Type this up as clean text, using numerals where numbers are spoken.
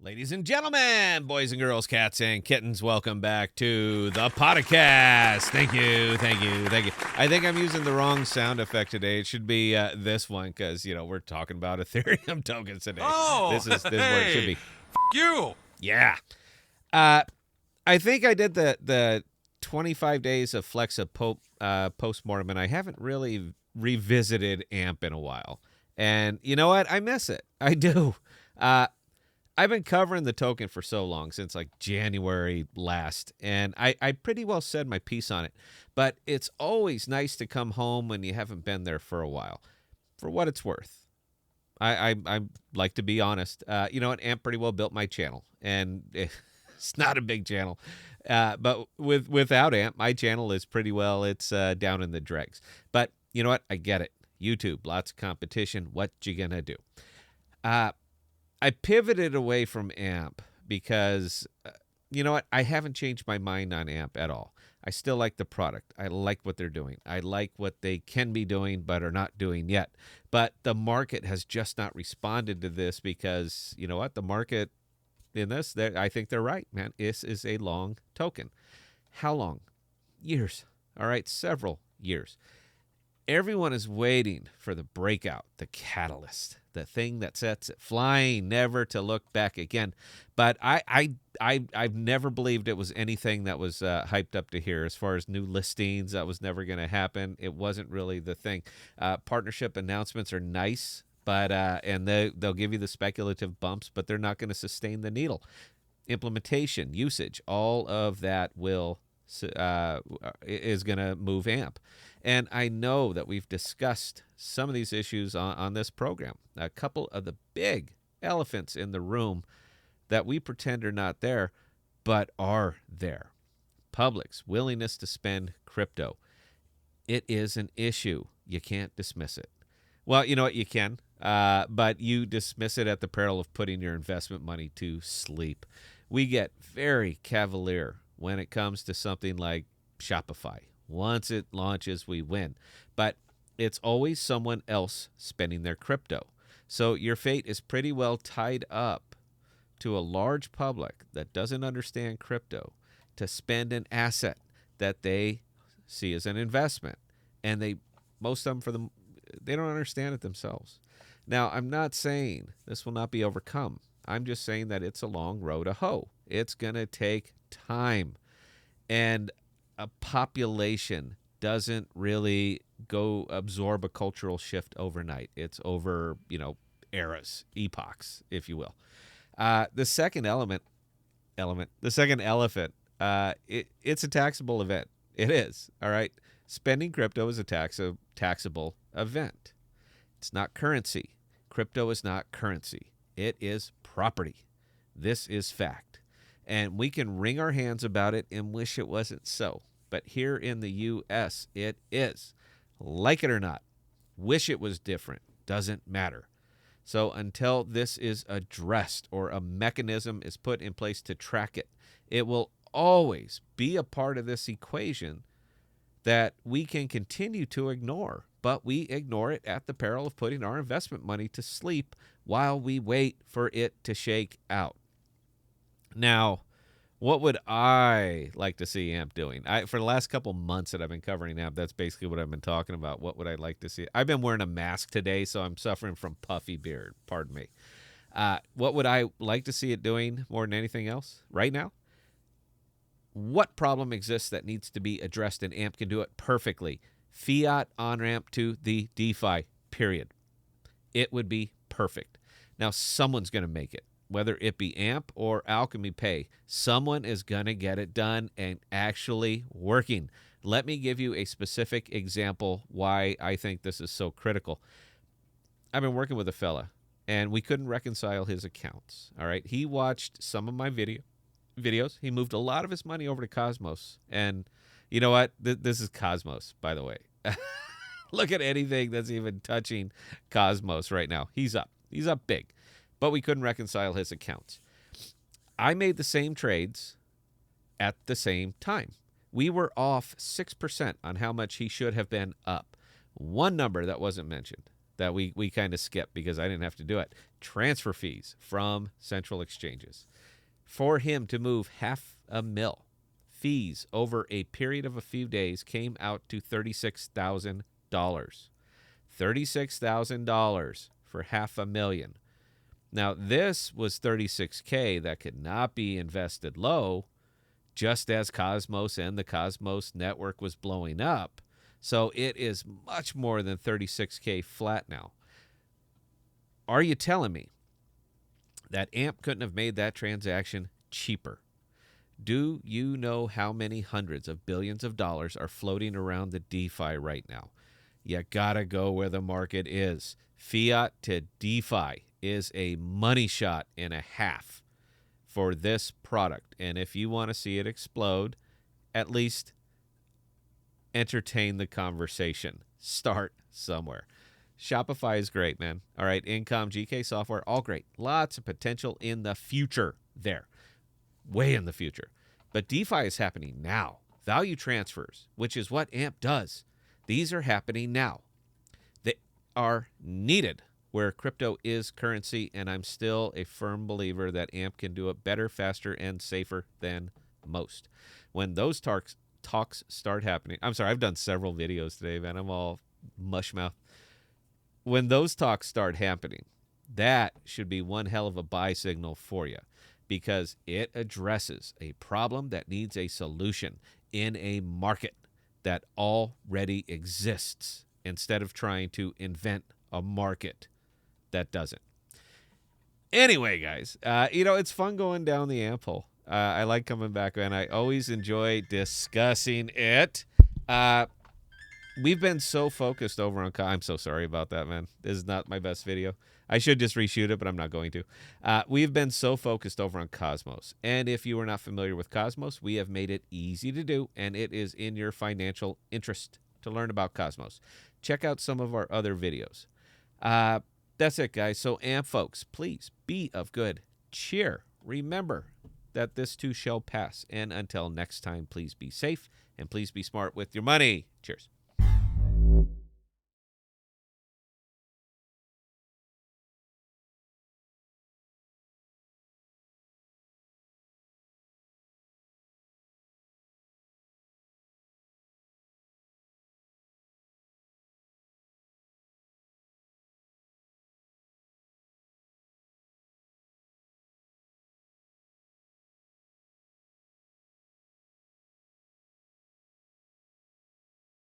Ladies and gentlemen, boys and girls, cats and kittens, welcome back to the podcast. Thank you. I think I'm using the wrong sound effect today. It should be this one because, we're talking about Ethereum tokens today. Oh, this is what it should be. You. Yeah. I think I did the 25 days of Flexa postmortem, and I haven't really revisited AMP in a while. And you know what? I miss it. I do. I've been covering the token for so long, since like January last, and I pretty well said my piece on it. But it's always nice to come home when you haven't been there for a while. For what it's worth, I like to be honest. You know what? AMP pretty well built my channel, and it's not a big channel. But without AMP, my channel is pretty well, it's down in the dregs. But you know what? I get it. YouTube, lots of competition. What you gonna do? I pivoted away from AMP because, you know what? I haven't changed my mind on AMP at all. I still like the product. I like what they're doing. I like what they can be doing but are not doing yet. But the market has just not responded to this because, you know what? The market in this, I think they're right, man. This is a long token. How long? Years. All right, several years. Everyone is waiting for the breakout, the catalyst, the thing that sets it flying, never to look back again. But I've never believed it was anything that was hyped up to here. As far as new listings, that was never going to happen. It wasn't really the thing. Partnership announcements are nice, but and they'll give you the speculative bumps, but they're not going to sustain the needle. Implementation, usage, all of that is going to move AMP. And I know that we've discussed some of these issues on this program. A couple of the big elephants in the room that we pretend are not there, but are there. Public's willingness to spend crypto. It is an issue. You can't dismiss it. Well, you know what? You can, but you dismiss it at the peril of putting your investment money to sleep. We get very cavalier when it comes to something like Shopify. Once it launches, we win. But it's always someone else spending their crypto. So your fate is pretty well tied up to a large public that doesn't understand crypto to spend an asset that they see as an investment. And most of them, they don't understand it themselves. Now, I'm not saying this will not be overcome. I'm just saying that it's a long road to hoe. It's going to take time. And a population doesn't really go absorb a cultural shift overnight. It's over, eras, epochs, if you will. The second the second elephant, it's a taxable event. It is, all right? Spending crypto is a taxable event. It's not currency. Crypto is not currency. It is property. This is fact. And we can wring our hands about it and wish it wasn't so. But here in the U.S., it is. Like it or not, wish it was different. Doesn't matter. So until this is addressed or a mechanism is put in place to track it, it will always be a part of this equation that we can continue to ignore. But we ignore it at the peril of putting our investment money to sleep while we wait for it to shake out. Now, what would I like to see AMP doing? For the last couple months that I've been covering AMP, that's basically what I've been talking about. What would I like to see? I've been wearing a mask today, so I'm suffering from puffy beard. Pardon me. What would I like to see it doing more than anything else right now? What problem exists that needs to be addressed, and AMP can do it perfectly? Fiat on-ramp to the DeFi, period. It would be perfect. Now, someone's going to make it. Whether it be AMP or Alchemy Pay, someone is going to get it done and actually working. Let me give you a specific example why I think this is so critical. I've been working with a fella, and we couldn't reconcile his accounts. All right, he watched some of my videos. He moved a lot of his money over to Cosmos. And you know what? This is Cosmos, by the way. Look at anything that's even touching Cosmos right now. He's up. He's up big. But we couldn't reconcile his accounts. I made the same trades at the same time. We were off 6% on how much he should have been up. One number that wasn't mentioned, that we kind of skipped because I didn't have to do it. Transfer fees from central exchanges. For him to move $500,000, fees over a period of a few days came out to $36,000. $36,000 for $500,000. Now, this was $36K that could not be invested low, just as Cosmos and the Cosmos network was blowing up. So it is much more than $36K flat now. Are you telling me that AMP couldn't have made that transaction cheaper? Do you know how many hundreds of billions of dollars are floating around the DeFi right now? You gotta go where the market is. Fiat to DeFi is a money shot and a half for this product. And if you want to see it explode, at least entertain the conversation. Start somewhere. Shopify is great, man. All right, Income, GK Software, all great. Lots of potential in the future there. Way in the future. But DeFi is happening now. Value transfers, which is what AMP does. These are happening now. They are needed where crypto is currency, and I'm still a firm believer that AMP can do it better, faster, and safer than most. When those talks start happening, I'm sorry, I've done several videos today, man. I'm all mush mouth. When those talks start happening, that should be one hell of a buy signal for you, because it addresses a problem that needs a solution in a market that already exists, instead of trying to invent a market that doesn't. Anyway, guys, it's fun going down the AMP hole. I like coming back, and I always enjoy discussing it. We've been so focused over on... I'm so sorry about that, man. This is not my best video. I should just reshoot it, but I'm not going to. We've been so focused over on Cosmos. And if you are not familiar with Cosmos, we have made it easy to do, and it is in your financial interest to learn about Cosmos. Check out some of our other videos. That's it, guys. So, AMP folks, please be of good cheer. Remember that this too shall pass. And until next time, please be safe and please be smart with your money. Cheers.